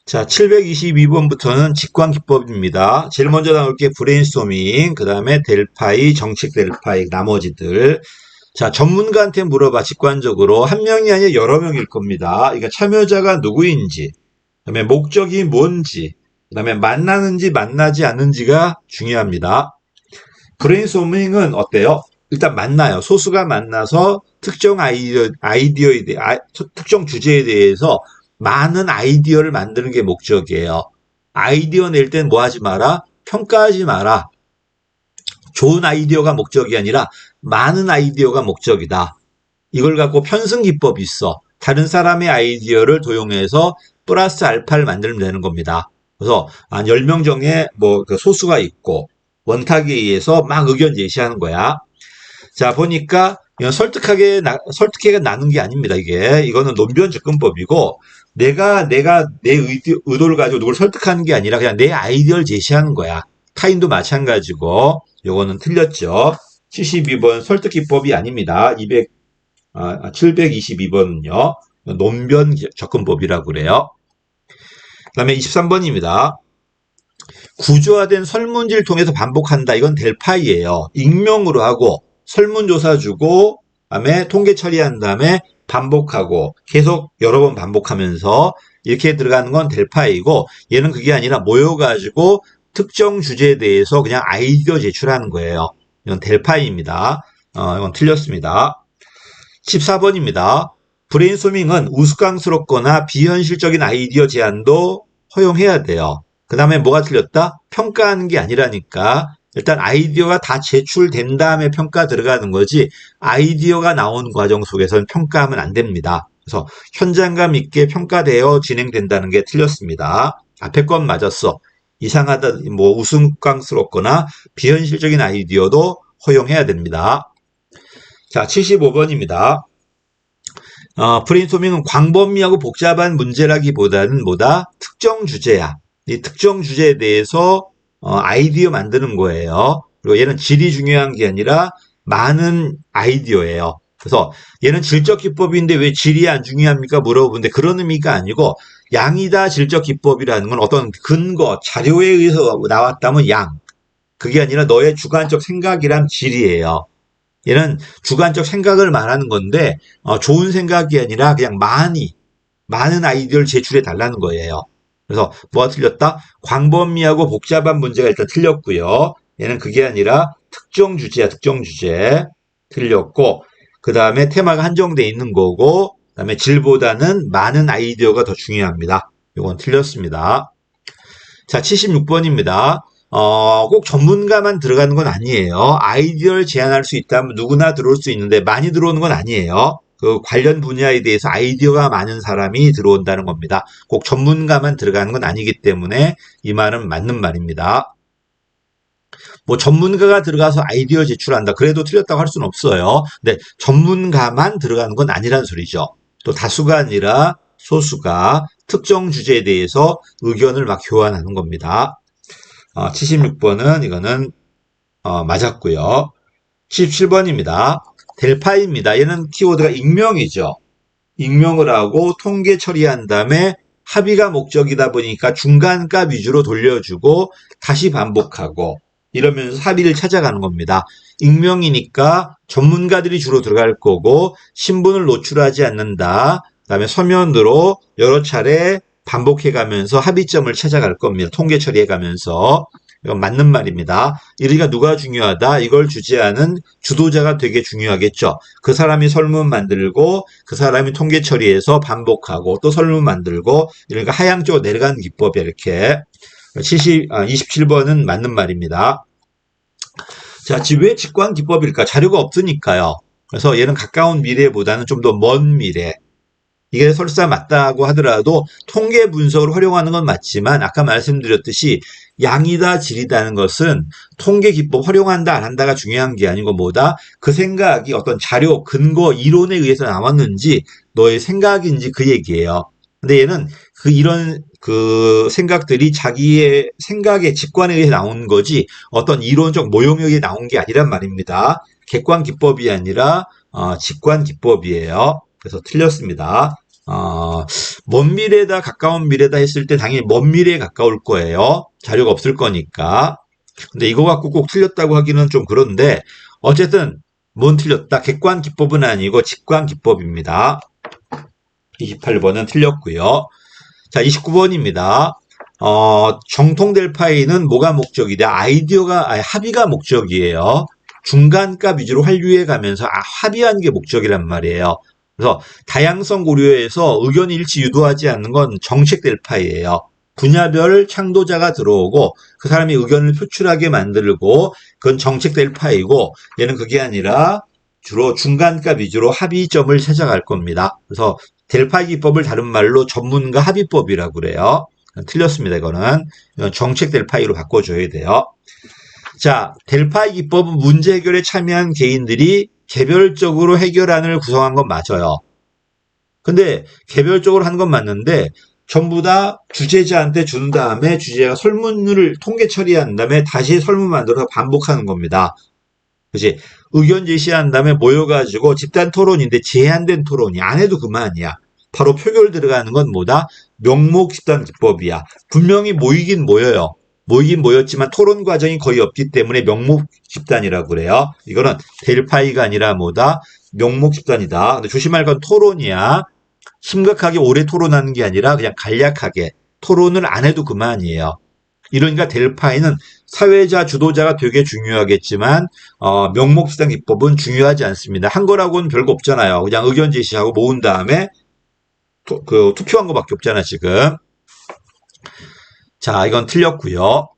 자, 722번부터는 직관기법입니다. 제일 먼저 나올 게 브레인스토밍, 그 다음에 델파이, 정책 델파이, 나머지들. 자, 전문가한테 물어봐. 직관적으로 한 명이 아니라 여러 명일 겁니다. 그러니까 참여자가 누구인지, 그다음에 목적이 뭔지, 그다음에 만나는지 만나지 않는지가 중요합니다. 브레인스토밍은 어때요? 일단 만나요. 소수가 만나서 특정 아이디어에 대해, 특정 주제에 대해서 많은 아이디어를 만드는 게 목적이에요. 아이디어 낼 땐 뭐 하지 마라? 평가하지 마라. 좋은 아이디어가 목적이 아니라 많은 아이디어가 목적이다. 이걸 갖고 편승 기법이 있어. 다른 사람의 아이디어를 도용해서 플러스 알파를 만들면 되는 겁니다. 그래서 한 10명 중에 그 소수가 있고 원탁에 의해서 막 의견 제시하는 거야. 자, 보니까 이건 설득해가 나는 게 아닙니다, 이게. 이거는 논변 접근법이고, 내가 내 의도를 가지고 누굴 설득하는 게 아니라 그냥 내 아이디어를 제시하는 거야. 타인도 마찬가지고, 요거는 틀렸죠. 72번 설득 기법이 아닙니다. 722번은요. 논변 접근법이라고 그래요. 그 다음에 23번입니다. 구조화된 설문지를 통해서 반복한다. 이건 델파이예요. 익명으로 하고 설문조사 주고 그다음에 통계 처리한 다음에 반복하고 계속 여러 번 반복하면서 이렇게 들어가는 건 델파이고 얘는 그게 아니라 모여가지고 특정 주제에 대해서 그냥 아이디어 제출하는 거예요. 이건 델파이입니다. 이건 틀렸습니다. 14번입니다. 브레인스토밍은 우스꽝스럽거나 비현실적인 아이디어 제안도 허용해야 돼요. 그 다음에 뭐가 틀렸다? 평가하는 게 아니라니까. 일단 아이디어가 다 제출된 다음에 평가 들어가는 거지 아이디어가 나오는 과정 속에서는 평가하면 안 됩니다. 그래서 현장감 있게 평가되어 진행된다는 게 틀렸습니다. 앞에 건 맞았어. 이상하다, 우스꽝스럽거나 비현실적인 아이디어도 허용해야 됩니다. 자, 75번입니다. 브레인스토밍은 광범위하고 복잡한 문제라기보다는 뭐다? 특정 주제야. 이 특정 주제에 대해서 아이디어 만드는 거예요. 그리고 얘는 질이 중요한 게 아니라 많은 아이디어예요. 그래서 얘는 질적 기법인데 왜 질이 안 중요합니까? 물어보는데 그런 의미가 아니고 양이다 질적 기법이라는 건 어떤 근거, 자료에 의해서 나왔다면 양. 그게 아니라 너의 주관적 생각이란 질이에요. 얘는 주관적 생각을 말하는 건데 좋은 생각이 아니라 그냥 많은 아이디어를 제출해 달라는 거예요. 그래서 뭐가 틀렸다? 광범위하고 복잡한 문제가 일단 틀렸고요. 얘는 그게 아니라 특정 주제야, 특정 주제. 틀렸고 그 다음에 테마가 한정돼 있는 거고 그 다음에 질보다는 많은 아이디어가 더 중요합니다. 이건 틀렸습니다. 자, 76번입니다. 꼭 전문가만 들어가는 건 아니에요. 아이디어를 제안할 수 있다면 누구나 들어올 수 있는데 많이 들어오는 건 아니에요. 그 관련 분야에 대해서 아이디어가 많은 사람이 들어온다는 겁니다. 꼭 전문가만 들어가는 건 아니기 때문에 이 말은 맞는 말입니다. 전문가가 들어가서 아이디어 제출한다. 그래도 틀렸다고 할 수는 없어요. 근데 전문가만 들어가는 건 아니란 소리죠. 또 다수가 아니라 소수가 특정 주제에 대해서 의견을 막 교환하는 겁니다. 76번은 이거는 맞았고요. 77번입니다. 델파입니다. 얘는 키워드가 익명이죠. 익명을 하고 통계 처리한 다음에 합의가 목적이다 보니까 중간값 위주로 돌려주고 다시 반복하고 이러면서 합의를 찾아가는 겁니다. 익명이니까 전문가들이 주로 들어갈 거고 신분을 노출하지 않는다. 그다음에 서면으로 여러 차례 반복해가면서 합의점을 찾아갈 겁니다. 통계 처리해가면서. 이건 맞는 말입니다. 이러니까 누가 중요하다? 이걸 주재하는 주도자가 되게 중요하겠죠. 그 사람이 설문 만들고 그 사람이 통계 처리해서 반복하고 또 설문 만들고 이러니까 하향적으로 내려가는 기법이야 이렇게. 27번은 맞는 말입니다. 자, 왜 직관 기법일까? 자료가 없으니까요. 그래서 얘는 가까운 미래보다는 좀 더 먼 미래. 이게 설사 맞다고 하더라도 통계 분석을 활용하는 건 맞지만 아까 말씀드렸듯이 양이다 질이다는 것은 통계 기법 활용한다 안 한다가 중요한 게 아니고 뭐다? 그 생각이 어떤 자료, 근거, 이론에 의해서 나왔는지 너의 생각인지 그 얘기예요. 근데 얘는 이런 생각들이 자기의 생각의 직관에 의해 나온 거지 어떤 이론적 모형에 의해 나온 게 아니란 말입니다. 객관 기법이 아니라 직관 기법이에요. 그래서 틀렸습니다. 먼 미래다 가까운 미래다 했을 때 당연히 먼 미래에 가까울 거예요. 자료가 없을 거니까. 근데 이거 갖고 꼭 틀렸다고 하기는 좀 그런데 어쨌든 뭔 틀렸다. 객관 기법은 아니고 직관 기법입니다. 28번은 틀렸고요. 자, 29번입니다. 정통 델파이는 뭐가 목적이다? 합의가 목적이에요. 중간값 위주로 환류해 가면서 합의하는 게 목적이란 말이에요. 그래서 다양성 고려해서 의견 일치 유도하지 않는 건 정책 델파이예요. 분야별 창도자가 들어오고 그 사람이 의견을 표출하게 만들고 그건 정책 델파이고 얘는 그게 아니라 주로 중간값 위주로 합의점을 찾아갈 겁니다. 그래서 델파이 기법을 다른 말로 전문가 합의법이라고 그래요. 틀렸습니다. 이건 정책 델파이로 바꿔줘야 돼요. 자, 델파이 기법은 문제 해결에 참여한 개인들이 개별적으로 해결안을 구성한 건 맞아요. 근데 개별적으로 한 건 맞는데 전부 다 주재자한테 준 다음에 주재자가 설문을 통계 처리한 다음에 다시 설문 만들어서 반복하는 겁니다. 그치? 의견 제시한 다음에 모여가지고 집단 토론인데 제한된 토론이 안 해도 그만이야. 바로 표결 들어가는 건 뭐다? 명목 집단 기법이야. 분명히 모이긴 모여요. 모이긴 모였지만 토론 과정이 거의 없기 때문에 명목 집단이라고 그래요. 이거는 델파이가 아니라 뭐다? 명목 집단이다. 근데 조심할 건 토론이야. 심각하게 오래 토론하는 게 아니라 그냥 간략하게 토론을 안 해도 그만이에요. 이러니까 델파이는 사회자 주도자가 되게 중요하겠지만 명목 집단 기법은 중요하지 않습니다. 한 거라고는 별거 없잖아요. 그냥 의견 제시하고 모은 다음에 투표한 거밖에 없잖아 지금. 자, 이건 틀렸고요.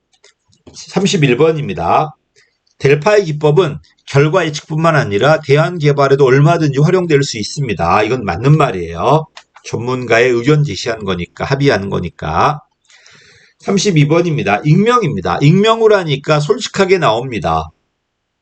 31번입니다. 델파이 기법은 결과 예측뿐만 아니라 대안 개발에도 얼마든지 활용될 수 있습니다. 이건 맞는 말이에요. 전문가의 의견 제시한 거니까, 합의하는 거니까. 32번입니다. 익명입니다. 익명으로 하니까 솔직하게 나옵니다.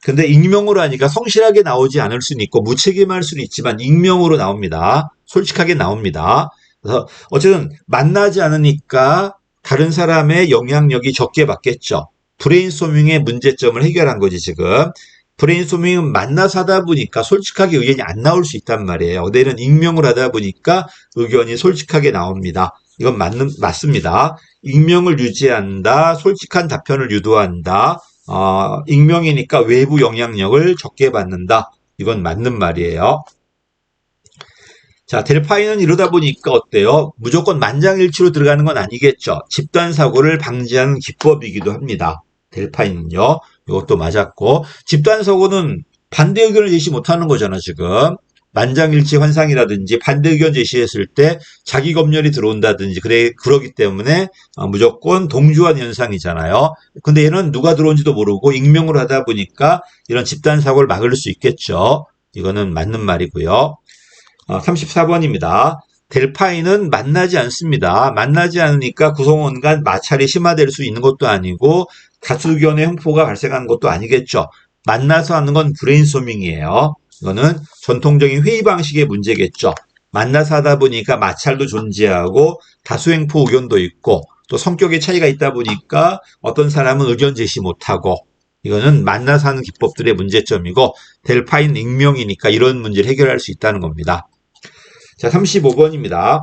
근데 익명으로 하니까 성실하게 나오지 않을 수는 있고 무책임할 수는 있지만 익명으로 나옵니다. 솔직하게 나옵니다. 그래서 어쨌든 만나지 않으니까 다른 사람의 영향력이 적게 받겠죠. 브레인스토밍의 문제점을 해결한 거지 지금. 브레인스토밍은 만나서 하다 보니까 솔직하게 의견이 안 나올 수 있단 말이에요. 근데는 익명을 하다 보니까 의견이 솔직하게 나옵니다. 이건 맞습니다. 익명을 유지한다. 솔직한 답변을 유도한다. 익명이니까 외부 영향력을 적게 받는다. 이건 맞는 말이에요. 자, 델파이는 이러다 보니까 어때요? 무조건 만장일치로 들어가는 건 아니겠죠. 집단 사고를 방지하는 기법이기도 합니다. 델파이는요. 이것도 맞았고 집단 사고는 반대 의견을 제시 못하는 거잖아 지금. 만장일치 환상이라든지 반대 의견 제시했을 때 자기 검열이 들어온다든지 그러기 때문에 무조건 동조한 현상이잖아요. 근데 얘는 누가 들어온지도 모르고 익명으로 하다 보니까 이런 집단 사고를 막을 수 있겠죠. 이거는 맞는 말이고요. 34번입니다. 델파이는 만나지 않습니다. 만나지 않으니까 구성원 간 마찰이 심화될 수 있는 것도 아니고 다수 의견의 횡포가 발생하는 것도 아니겠죠. 만나서 하는 건 브레인스토밍이에요. 이거는 전통적인 회의 방식의 문제겠죠. 만나서 하다 보니까 마찰도 존재하고 다수 횡포 의견도 있고 또 성격의 차이가 있다 보니까 어떤 사람은 의견 제시 못하고 이거는 만나서 하는 기법들의 문제점이고 델파이는 익명이니까 이런 문제를 해결할 수 있다는 겁니다. 자, 35번입니다.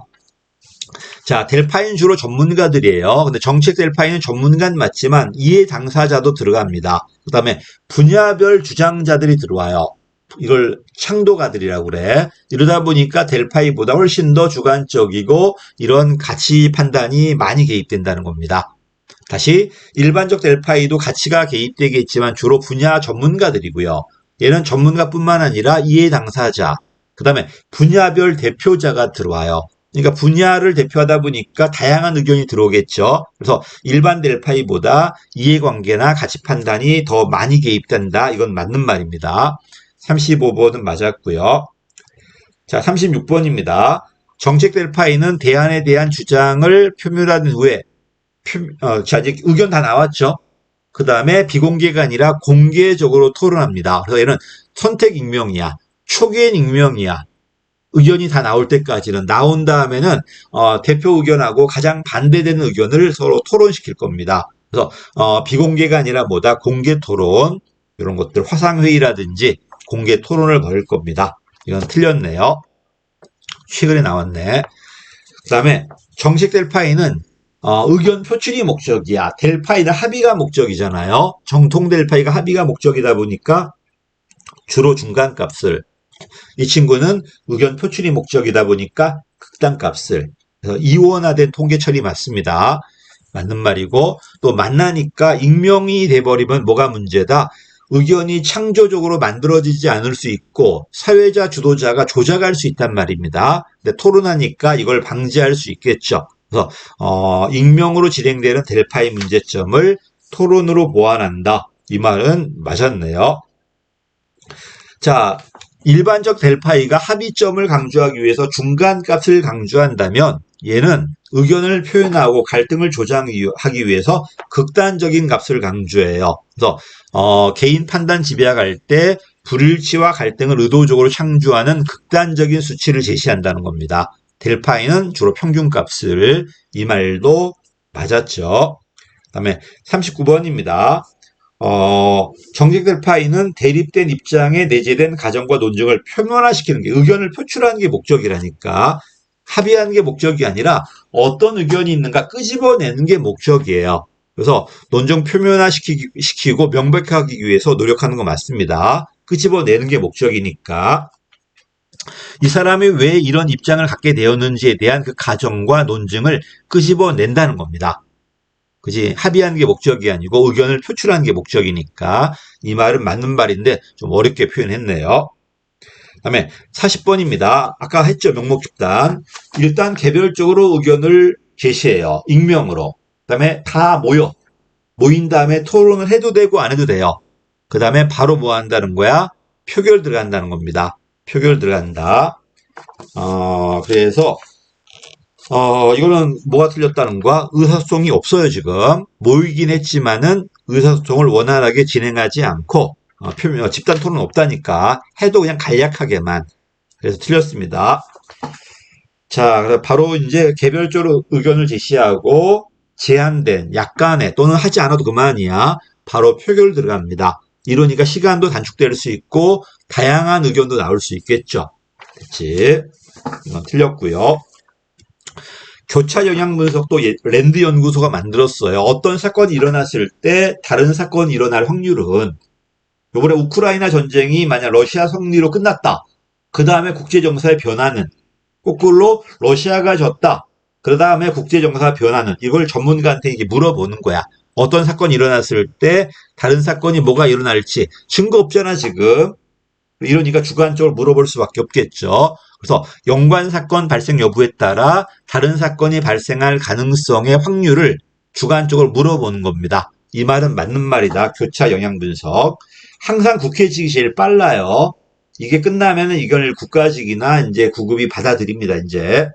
자, 델파이는 주로 전문가들이에요. 근데 정책 델파이는 전문가는 맞지만 이해 당사자도 들어갑니다. 그 다음에 분야별 주장자들이 들어와요. 이걸 창도가들이라고 그래. 이러다 보니까 델파이보다 훨씬 더 주관적이고 이런 가치 판단이 많이 개입된다는 겁니다. 다시 일반적 델파이도 가치가 개입되겠지만 주로 분야 전문가들이고요. 얘는 전문가뿐만 아니라 이해 당사자, 그 다음에 분야별 대표자가 들어와요. 그러니까 분야를 대표하다 보니까 다양한 의견이 들어오겠죠. 그래서 일반 델파이보다 이해관계나 가치 판단이 더 많이 개입된다. 이건 맞는 말입니다. 35번은 맞았고요. 자, 36번입니다. 정책 델파이는 대안에 대한 주장을 표명한 후에 자, 이제 의견 다 나왔죠. 그 다음에 비공개가 아니라 공개적으로 토론합니다. 그래서 얘는 선택 익명이야. 초기엔 익명이야. 의견이 다 나올 때까지는. 나온 다음에는 대표 의견하고 가장 반대되는 의견을 서로 토론시킬 겁니다. 그래서 비공개가 아니라 뭐다? 공개 토론. 이런 것들 화상회의라든지 공개 토론을 벌일 겁니다. 이건 틀렸네요. 최근에 나왔네. 그 다음에 정식 델파이는 의견 표출이 목적이야. 델파이는 합의가 목적이잖아요. 정통 델파이가 합의가 목적이다 보니까 주로 중간값을, 이 친구는 의견 표출이 목적이다 보니까 극단값을, 그래서 이원화된 통계 처리 맞습니다. 맞는 말이고, 또 만나니까 익명이 돼버리면 뭐가 문제다. 의견이 창조적으로 만들어지지 않을 수 있고 사회자 주도자가 조작할 수 있단 말입니다. 근데 토론하니까 이걸 방지할 수 있겠죠. 그래서 익명으로 진행되는 델파이 문제점을 토론으로 보완한다. 이 말은 맞았네요. 자, 일반적 델파이가 합의점을 강조하기 위해서 중간값을 강조한다면 얘는 의견을 표현하고 갈등을 조장하기 위해서 극단적인 값을 강조해요. 그래서 개인 판단 지배학할 때 불일치와 갈등을 의도적으로 창조하는 극단적인 수치를 제시한다는 겁니다. 델파이는 주로 평균값을, 이 말도 맞았죠. 그다음에 39번입니다. 정책 델파이는 대립된 입장에 내재된 가정과 논증을 표면화시키는 게, 의견을 표출하는 게 목적이라니까. 합의하는 게 목적이 아니라 어떤 의견이 있는가 끄집어내는 게 목적이에요. 그래서 논증 표면화시키고 명백하기 위해서 노력하는 거 맞습니다. 끄집어내는 게 목적이니까. 이 사람이 왜 이런 입장을 갖게 되었는지에 대한 그 가정과 논증을 끄집어낸다는 겁니다. 그지? 합의하는 게 목적이 아니고 의견을 표출하는 게 목적이니까 이 말은 맞는 말인데 좀 어렵게 표현했네요. 그다음에 40번입니다. 아까 했죠. 명목 집단. 일단 개별적으로 의견을 제시해요. 익명으로. 그다음에 다 모인 다음에 토론을 해도 되고 안 해도 돼요. 그다음에 바로 뭐 한다는 거야? 표결 들어간다는 겁니다. 표결 들어간다. 그래서 이거는 뭐가 틀렸다는 거야? 의사소통이 없어요, 지금. 모이긴 했지만은 의사소통을 원활하게 진행하지 않고, 집단 토론 없다니까. 해도 그냥 간략하게만. 그래서 틀렸습니다. 자, 그래서 바로 이제 개별적으로 의견을 제시하고, 제한된, 약간의, 또는 하지 않아도 그만이야. 바로 표결 들어갑니다. 이러니까 시간도 단축될 수 있고, 다양한 의견도 나올 수 있겠죠. 그치? 이건 틀렸고요. 교차 영향 분석도 랜드 연구소가 만들었어요. 어떤 사건이 일어났을 때 다른 사건이 일어날 확률은, 이번에 우크라이나 전쟁이 만약 러시아 승리로 끝났다. 그 다음에 국제정사의 변화는, 거꾸로 러시아가 졌다. 그 다음에 국제정사 변화는, 이걸 전문가한테 이게 물어보는 거야. 어떤 사건이 일어났을 때 다른 사건이 뭐가 일어날지 증거 없잖아 지금. 이러니까 주관적으로 물어볼 수밖에 없겠죠. 그래서 연관 사건 발생 여부에 따라 다른 사건이 발생할 가능성의 확률을 주관적으로 물어보는 겁니다. 이 말은 맞는 말이다. 교차 영향 분석. 항상 국회직이 제일 빨라요. 이게 끝나면은 이걸 국가직이나 이제 구급이 받아들입니다. 이제.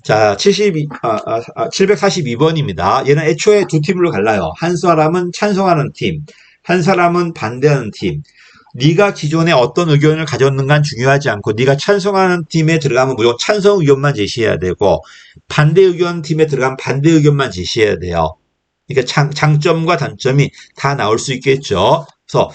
자, 742번입니다. 얘는 애초에 두 팀으로 갈라요. 한 사람은 찬성하는 팀, 한 사람은 반대하는 팀. 네가 기존에 어떤 의견을 가졌는가는 중요하지 않고 네가 찬성하는 팀에 들어가면 무조건 찬성 의견만 제시해야 되고 반대 의견 팀에 들어가면 반대 의견만 제시해야 돼요. 그러니까 장점과 단점이 다 나올 수 있겠죠. 그래서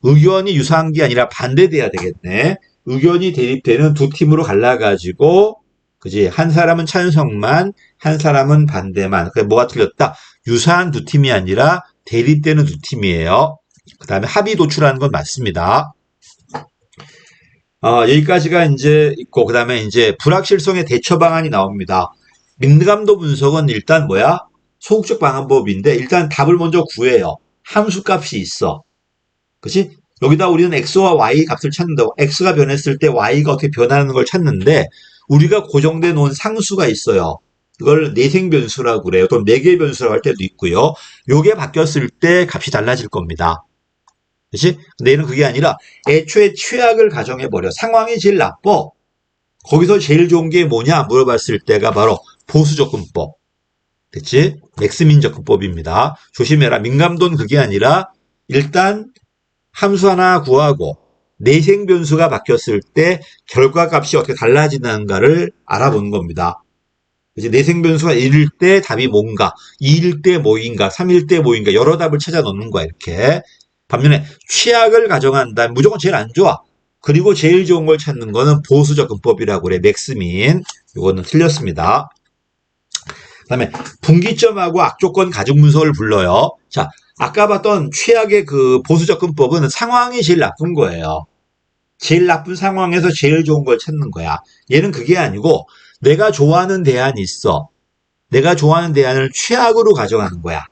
의견이 유사한 게 아니라 반대돼야 되겠네. 의견이 대립되는 두 팀으로 갈라가지고, 그지? 한 사람은 찬성만, 한 사람은 반대만. 그게 뭐가 틀렸다? 유사한 두 팀이 아니라 대립되는 두 팀이에요. 그 다음에 합의 도출하는 건 맞습니다. 여기까지가 이제 있고, 그 다음에 이제 불확실성의 대처 방안이 나옵니다. 민감도 분석은 일단 뭐야? 소극적 방안법인데, 일단 답을 먼저 구해요. 함수 값이 있어. 그치? 여기다 우리는 x와 y 값을 찾는다고. x가 변했을 때 y가 어떻게 변하는 걸 찾는데, 우리가 고정돼 놓은 상수가 있어요. 이걸 내생 변수라고 그래요. 또 내개 변수라고 할 때도 있고요. 요게 바뀌었을 때 값이 달라질 겁니다. 그치? 근데 얘는 그게 아니라 애초에 최악을 가정해버려. 상황이 제일 나빠. 거기서 제일 좋은 게 뭐냐 물어봤을 때가 바로 보수접근법. 됐지? 맥스민 접근법입니다. 조심해라. 민감도는 그게 아니라 일단 함수 하나 구하고 내생 변수가 바뀌었을 때 결과값이 어떻게 달라지는가를 알아보는 겁니다. 이제 내생 변수가 1일 때 답이 뭔가, 2일 때 뭐인가, 3일 때 뭐인가 여러 답을 찾아 놓는 거야 이렇게. 반면에 최악을 가정한다면 무조건 제일 안 좋아. 그리고 제일 좋은 걸 찾는 거는 보수 접근법이라고 그래. 맥스민. 이거는 틀렸습니다. 그다음에 분기점하고 악조건 가중 분석을 불러요. 자, 아까 봤던 최악의 그 보수 접근법은 상황이 제일 나쁜 거예요. 제일 나쁜 상황에서 제일 좋은 걸 찾는 거야. 얘는 그게 아니고 내가 좋아하는 대안이 있어. 내가 좋아하는 대안을 최악으로 가정하는 거야.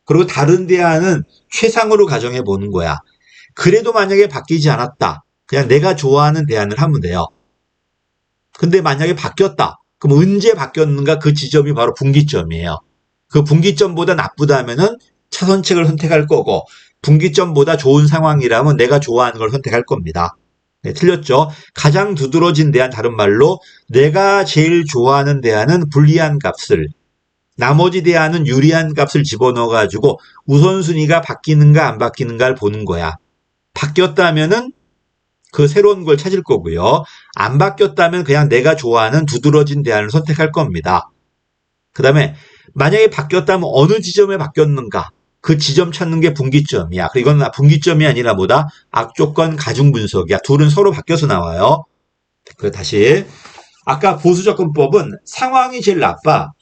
그리고 다른 대안은 최상으로 가정해 보는 거야. 그래도 만약에 바뀌지 않았다. 그냥 내가 좋아하는 대안을 하면 돼요. 근데 만약에 바뀌었다. 그럼 언제 바뀌었는가 그 지점이 바로 분기점이에요. 그 분기점보다 나쁘다면은 차선책을 선택할 거고 분기점보다 좋은 상황이라면 내가 좋아하는 걸 선택할 겁니다. 네, 틀렸죠? 가장 두드러진 대안, 다른 말로 내가 제일 좋아하는 대안은 불리한 값을, 나머지 대안은 유리한 값을 집어넣어가지고 우선순위가 바뀌는가 안 바뀌는가를 보는 거야. 바뀌었다면은 그 새로운 걸 찾을 거고요. 안 바뀌었다면 그냥 내가 좋아하는 두드러진 대안을 선택할 겁니다. 그 다음에 만약에 바뀌었다면 어느 지점에 바뀌었는가? 그 지점 찾는 게 분기점이야. 이건 분기점이 아니라 뭐다? 악조건 가중 분석이야. 둘은 서로 바뀌어서 나와요. 다시. 아까 보수 접근법은 상황이 제일 나빠.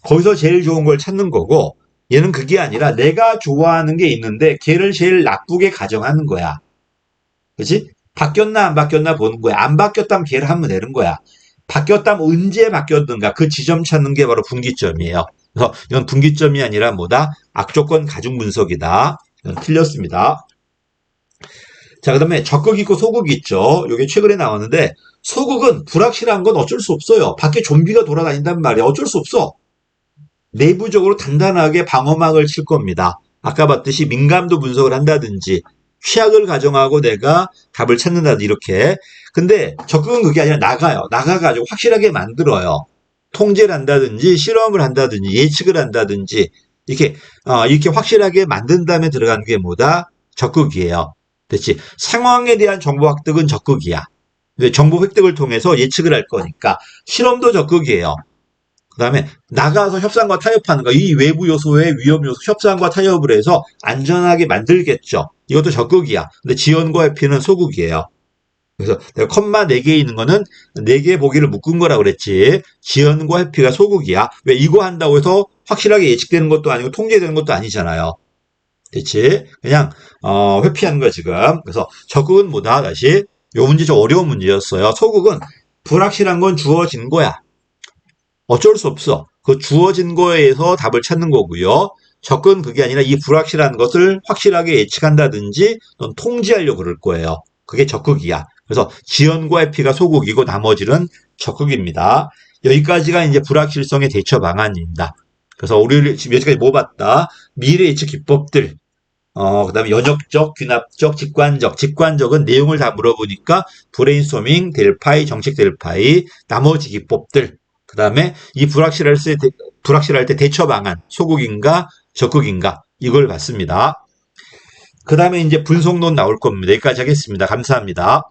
거기서 제일 좋은 걸 찾는 거고, 얘는 그게 아니라 내가 좋아하는 게 있는데 걔를 제일 나쁘게 가정하는 거야. 그치? 바뀌었나 안 바뀌었나 보는 거야. 안 바뀌었다면 걔를 하면 되는 거야. 바뀌었다면 언제 바뀌었는가 그 지점 찾는 게 바로 분기점이에요. 그래서 이건 분기점이 아니라 뭐다? 악조건 가중 분석이다. 이건 틀렸습니다. 자, 그 다음에 적극 있고 소극 있죠. 이게 최근에 나왔는데 소극은 불확실한 건 어쩔 수 없어요. 밖에 좀비가 돌아다닌단 말이야. 어쩔 수 없어. 내부적으로 단단하게 방어막을 칠 겁니다. 아까 봤듯이 민감도 분석을 한다든지 취약을 가정하고 내가 답을 찾는다든지 이렇게. 근데 적극은 그게 아니라 나가가지고 확실하게 만들어요. 통제를 한다든지 실험을 한다든지 예측을 한다든지 이렇게 확실하게 만든 다음에 들어가는 게 뭐다? 적극이에요. 됐지? 상황에 대한 정보 획득은 적극이야. 정보 획득을 통해서 예측을 할 거니까 실험도 적극이에요. 그 다음에 나가서 협상과 타협하는 거, 이 외부 요소의 위험 요소 협상과 타협을 해서 안전하게 만들겠죠. 이것도 적극이야. 근데 지연과 회피는 소극이에요. 그래서 내가 컴마 4개 있는 거는 4개 보기를 묶은 거라고 그랬지. 지연과 회피가 소극이야. 왜 이거 한다고 해서 확실하게 예측되는 것도 아니고 통제되는 것도 아니잖아요. 됐지? 그냥 회피하는 거야 지금. 그래서 적극은 뭐다? 다시 요 문제 좀 어려운 문제였어요. 소극은 불확실한 건 주어진 거야. 어쩔 수 없어. 그 주어진 거에 의해서 답을 찾는 거고요. 적극은 그게 아니라 이 불확실한 것을 확실하게 예측한다든지 또는 통제하려고 그럴 거예요. 그게 적극이야. 그래서 지연과 회피가 소극이고 나머지는 적극입니다. 여기까지가 이제 불확실성의 대처 방안입니다. 그래서 우리 지금 여기까지 뭐 봤다? 미래 예측 기법들. 그 다음에 연역적, 귀납적, 직관적. 직관적은 내용을 다 물어보니까 브레인스토밍, 델파이, 정책 델파이, 나머지 기법들. 그 다음에 이 불확실할 때 대처 방안, 소극인가, 적극인가, 이걸 봤습니다. 그 다음에 이제 분석론 나올 겁니다. 여기까지 하겠습니다. 감사합니다.